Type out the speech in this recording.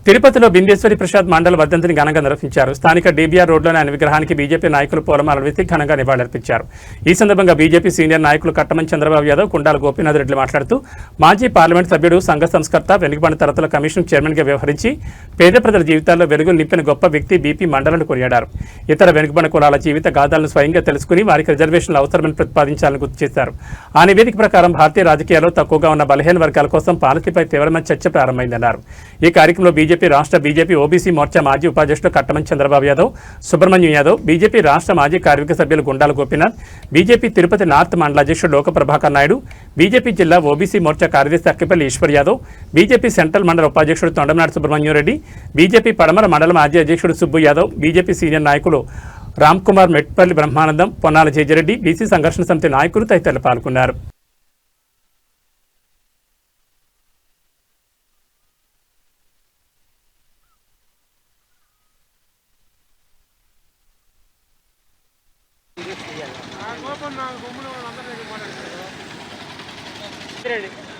తిరుపతిలో బిందేశ్వరి ప్రసాద్ మండల్ వర్ధంతిని ఘనంగా నిర్వహించారు. స్థానిక డీబీఆర్ రోడ్లోని ఆయన విగ్రహానికి బీజేపీ నాయకులు పూలమాలలు వేసి ఘనంగా నివాళులర్పించారు. ఈ సందర్భంగా బీజేపీ సీనియర్ నాయకులు కట్టమం చంద్రబాబు యాదవ్, కుండాల గోపీనాథ్ రెడ్డి మాట్లాడుతూ మాజీ పార్లమెంట్ సభ్యుడు, సంఘ సంస్కర్త, వెనుకబడిన తరగతుల కమిషన్ చైర్మన్గా వ్యవహరించి పేద ప్రజల జీవితాల్లో వెలుగులు నింపిన గొప్ప వ్యక్తి బీపీ మండలను కొనియాడారు. ఇతర వెనుకబడిన కులాల జీవిత గాథాలను స్వయంగా తెలుసుకుని వారికి రిజర్వేషన్లు అవసరమని ప్రతిపాదించాలని గుర్తు చేశారు. ఆ నివేదిక ప్రకారం భారతీయ రాజకీయాల్లో తక్కువగా ఉన్న బలహీన వర్గాల కోసం పాలసీపై తీవ్రమైన చర్చ ప్రారంభమైందన్నారు. ఈ కార్యక్రమంలో బీజేపీ ఓబీసీ మోర్చా మాజీ ఉపాధ్యక్షులు కట్టమం చంద్రబాబు యాదవ్, సుబ్రహ్మణ్యం యాదవ్, బీజేపీ రాష్ట్ర మాజీ కార్మిక సభ్యులు గుండాల గోపీనాథ్, బీజేపీ తిరుపతి నార్త్ మండల అధ్యక్షుడు లోక ప్రభాకర్ నాయుడు, బీజేపీ జిల్లా ఓబీసీ మోర్చా కార్యదర్శి అక్కిపల్లి ఈశ్వర్ యాదవ్, బీజేపీ సెంట్రల్ మండల ఉపాధ్యక్షుడు తొండమనాడు సుబ్రహ్మణ్యం రెడ్డి, బీజేపీ పడమర మండల మాజీ అధ్యక్షుడు సుబ్బు యాదవ్, బీజేపీ సీనియర్ నాయకులు రామ్కుమార్, మెట్పల్లి బ్రహ్మానందం, పొన్నాల జయరెడ్డి, బీసీ సంఘర్షణ సమితి నాయకులు తదితరులు పాల్గొన్నారు. గోపన్న గుమ్ములు అందరి దగ్గర మాట్లాడుతున్నారు.